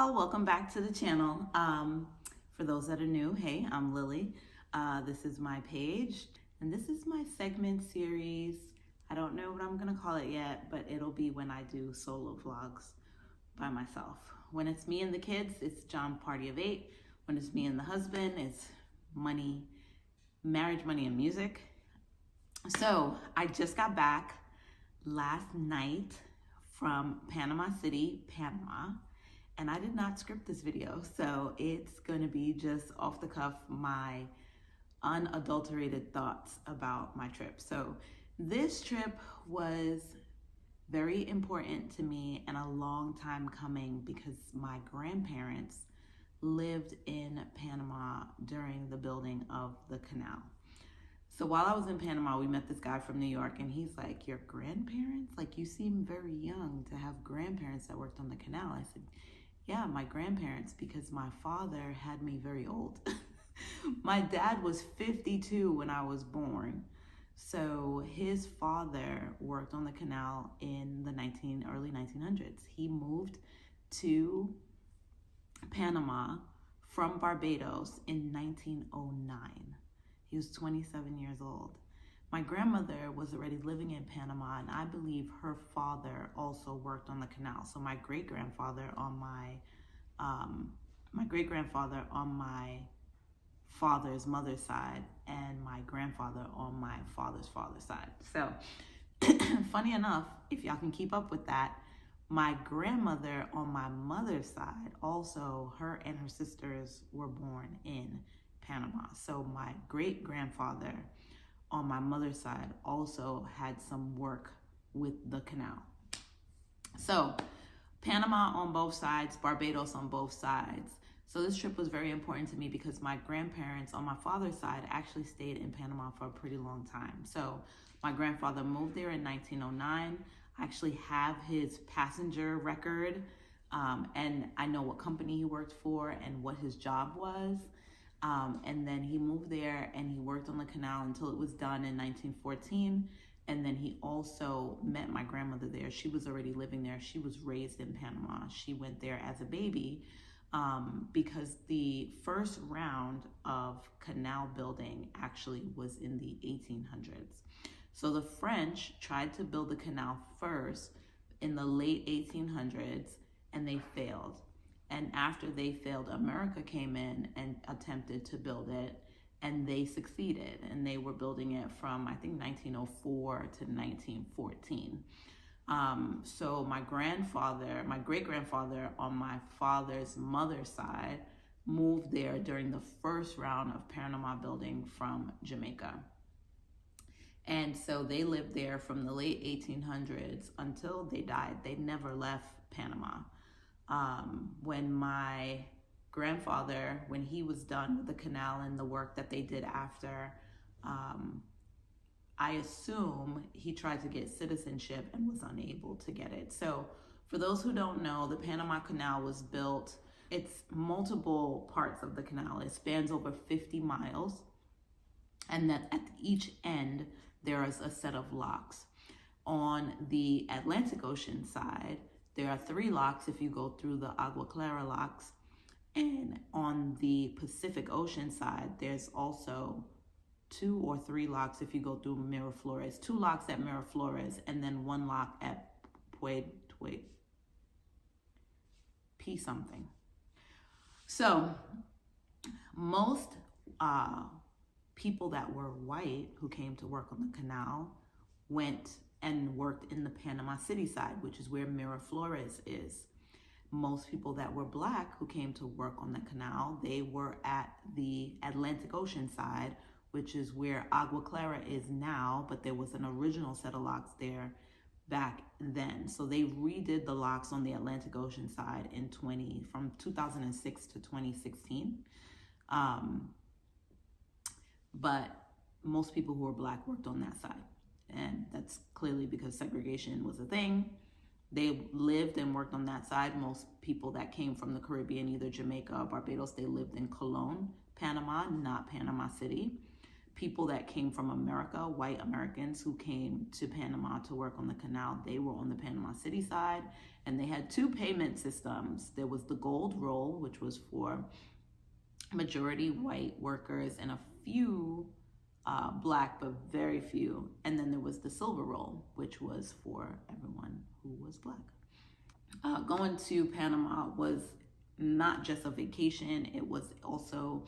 Hello, welcome back to the channel. For those that are new, hey, I'm Lily. This is my page, and this is my segment series. I don't know what I'm gonna call it yet, but it'll be when I do solo vlogs by myself. When it's me and the kids, it's John Party of 8. When it's me and the husband, it's money, marriage, money, and music. So I just got back last night from Panama City, Panama. And I did not script this video, so it's gonna be just off the cuff, my unadulterated thoughts about my trip. So this trip was very important to me and a long time coming because my grandparents lived in Panama during the building of the canal. So while I was in Panama, we met this guy from New York, and he's like, "Your grandparents? Like, you seem very young to have grandparents that worked on the canal." I said, "Yeah, my grandparents, because my father had me very old." My dad was 52 when I was born. So his father worked on the canal in the early 1900s. He moved to Panama from Barbados in 1909. He was 27 years old. My grandmother was already living in Panama, and I believe her father also worked on the canal. So my great-grandfather on my father's mother's side, and my grandfather on my father's side. So funny enough, if y'all can keep up with that, my grandmother on my mother's side, also her and her sisters were born in Panama. So my great-grandfather on my mother's side also had some work with the canal. So Panama on both sides, Barbados on both sides. So this trip was very important to me because my grandparents on my father's side actually stayed in Panama for a pretty long time. So my grandfather moved there in 1909. I actually have his passenger record, and I know what company he worked for and what his job was. And then he moved there and he worked on the canal until it was done in 1914. And then he also met my grandmother there. She was already living there. She was raised in Panama. She went there as a baby because the first round of canal building actually was in the 1800s. So the French tried to build the canal first in the late 1800s, and they failed. And after they failed, America came in and attempted to build it, and they succeeded. And they were building it from, I think, 1904 to 1914. So my great-grandfather on my father's mother's side moved there during the first round of Panama building from Jamaica. And so they lived there from the late 1800s until they died. They never left Panama. When my grandfather, when he was done with the canal and the work that they did after, I assume he tried to get citizenship and was unable to get it. So for those who don't know, the Panama Canal was built, it's multiple parts of the canal. It spans over 50 miles. And that at each end, there is a set of locks. On the Atlantic Ocean side, there are 3 locks if you go through the Agua Clara locks. And on the Pacific Ocean side, there's also 2 or 3 locks if you go through Miraflores. 2 locks at Miraflores, and then 1 lock at P something. So most people that were white who came to work on the canal went and worked in the Panama City side, which is where Miraflores is. Most people that were black who came to work on the canal, they were at the Atlantic Ocean side, which is where Agua Clara is now, but there was an original set of locks there back then. So they redid the locks on the Atlantic Ocean side from 2006 to 2016. But most people who were black worked on that side. And that's clearly because segregation was a thing. They lived and worked on that side. Most people that came from the Caribbean, either Jamaica or Barbados, they lived in Colón, Panama, not Panama City. people that came from America, white Americans who came to Panama to work on the canal, they were on the Panama City side, and they had two payment systems. There was the gold roll, which was for majority white workers and a few black, but very few. And then there was the silver roll, which was for everyone who was black. Going to Panama was not just a vacation, it was also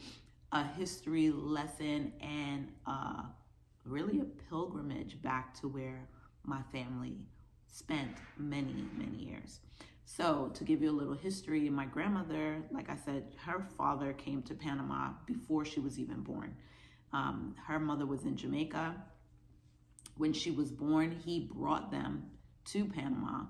a history lesson and really a pilgrimage back to where my family spent many, many years. So to give you a little history, my grandmother, like I said, her father came to Panama before she was even born. Her mother was in Jamaica. When she was born, he brought them to Panama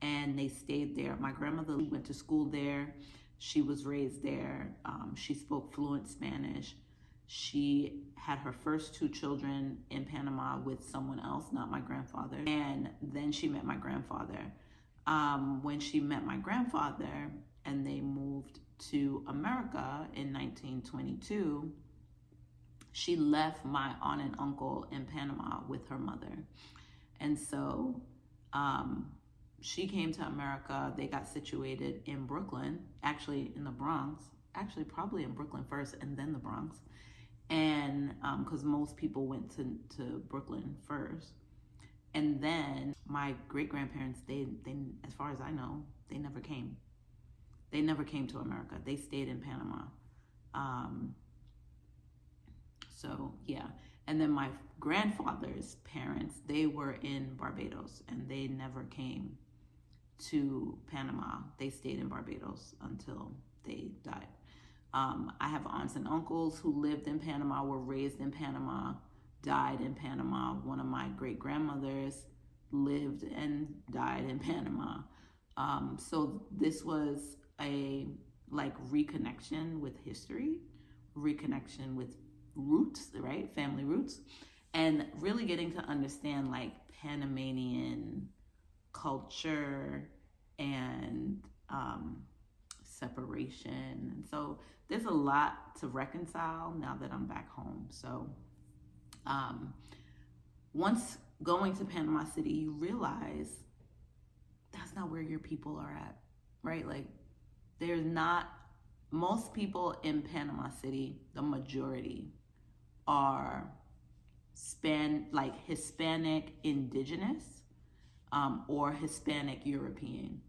and they stayed there. My grandmother went to school there. She was raised there. She spoke fluent Spanish. She had her first two children in Panama with someone else, not my grandfather. And then she met my grandfather. When she met my grandfather and they moved to America in 1922, she left my aunt and uncle in Panama with her mother. And so she came to America. They got situated in Brooklyn, actually in the Bronx, actually probably in Brooklyn first and then the Bronx. And because most people went to Brooklyn first. And then my great-grandparents, they, as far as I know, they never came. They never came to America. They stayed in Panama. So yeah. And then my grandfather's parents, they were in Barbados and they never came to Panama. They stayed in Barbados until they died. I have aunts and uncles who lived in Panama, were raised in Panama, died in Panama. One of my great-grandmothers lived and died in Panama. So this was a reconnection with history, reconnection with roots, right? Family roots, and really getting to understand like Panamanian culture and separation. And so there's a lot to reconcile now that I'm back home. So once going to Panama City, you realize that's not where your people are at, right? Like there's not, most people in Panama City, the majority are Hispanic indigenous or Hispanic European.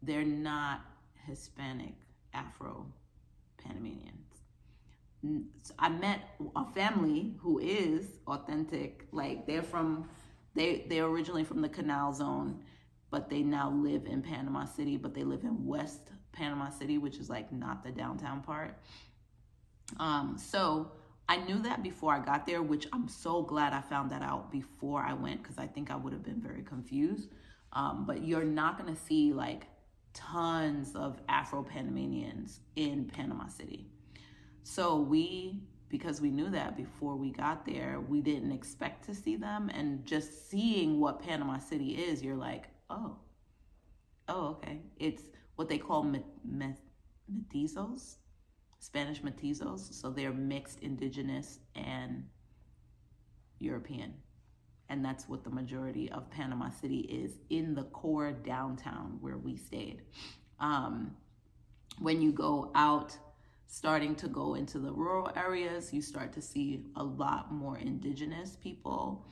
They're not Hispanic Afro-Panamanians. I met a family who is authentic, like they're originally from the Canal Zone, but they now live in Panama City, but they live in West Panama City, which is like not the downtown part. So I knew that before I got there, which I'm so glad I found that out before I went, because I think I would have been very confused. But you're not gonna see like tons of Afro-Panamanians in Panama City. So because we knew that before we got there, we didn't expect to see them. And just seeing what Panama City is, you're like, oh, okay. It's what they call mestizos, Spanish mestizos. So they're mixed indigenous and European. And that's what the majority of Panama City is in the core downtown where we stayed. When you go out, starting to go into the rural areas, you start to see a lot more indigenous people,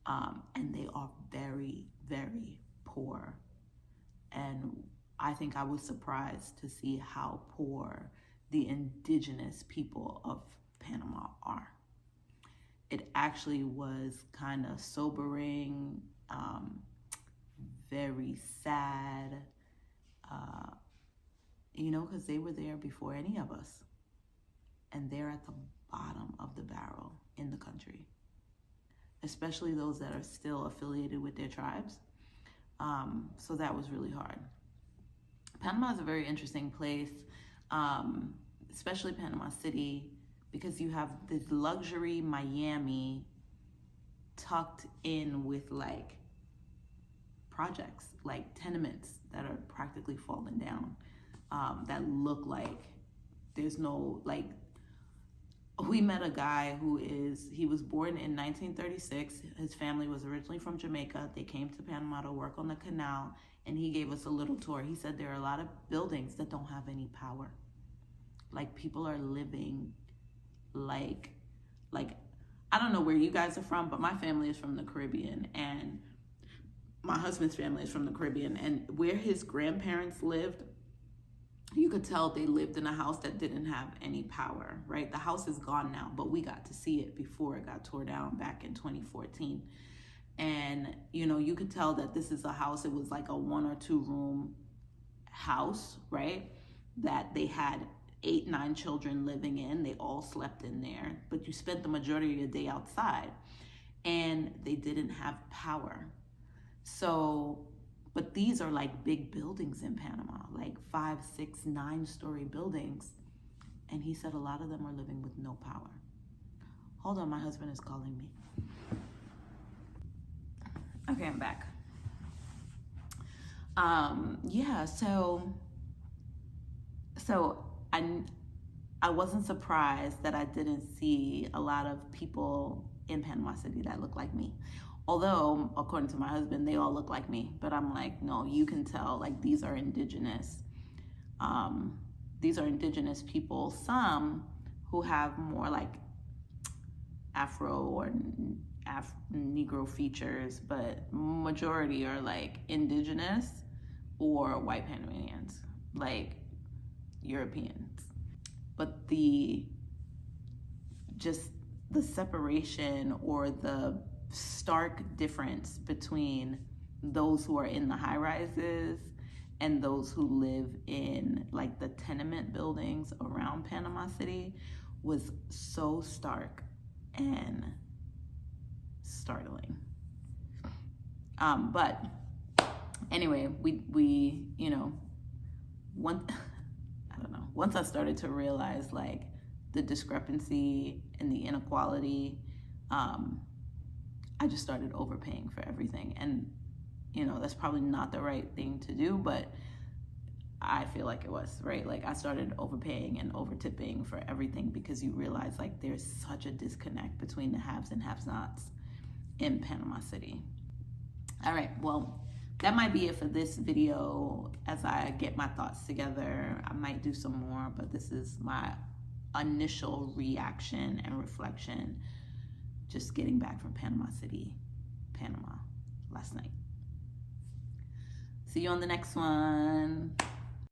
and they are very, very poor. And I think I was surprised to see how poor the indigenous people of Panama are. It actually was kind of sobering, very sad, because they were there before any of us. And they're at the bottom of the barrel in the country, especially those that are still affiliated with their tribes. So that was really hard. Panama is a very interesting place, especially Panama City, because you have this luxury Miami tucked in with like projects, like tenements that are practically falling down, that look like there's no, like, we met a guy he was born in 1936. His family was originally from Jamaica. They came to Panama to work on the canal, and he gave us a little tour. He said there are a lot of buildings that don't have any power. Like, people are living like I don't know where you guys are from, but my family is from the Caribbean, and my husband's family is from the Caribbean, and where his grandparents lived, you could tell they lived in a house that didn't have any power, right? The house is gone now, but we got to see it before it got tore down back in 2014. And, you could tell that this is a house, it was like a 1 or 2 room house, right? That they had 8, 9 children living in. They all slept in there, but you spent the majority of your day outside, and they didn't have power. So, but these are like big buildings in Panama, like 5, 6, 9-story buildings. And he said a lot of them are living with no power. Hold on, my husband is calling me. Okay, I'm back. Yeah, so I wasn't surprised that I didn't see a lot of people in Panama City that look like me. Although, according to my husband, they all look like me. But I'm like, no, you can tell, like, these are indigenous. These are indigenous people. Some who have more like Afro or Negro features, but majority are like indigenous or white Panamanians, like Europeans. But the separation or the stark difference between those who are in the high rises and those who live in like the tenement buildings around Panama City was so stark and startling. But anyway, we once I started to realize like the discrepancy and the inequality, I just started overpaying for everything. And, that's probably not the right thing to do, but I feel like it was, right? Like, I started overpaying and overtipping for everything because you realize like there's such a disconnect between the haves and have-nots in Panama City. All right, well, that might be it for this video. As I get my thoughts together, I might do some more, but this is my initial reaction and reflection just getting back from Panama City, Panama last night. See you on the next one.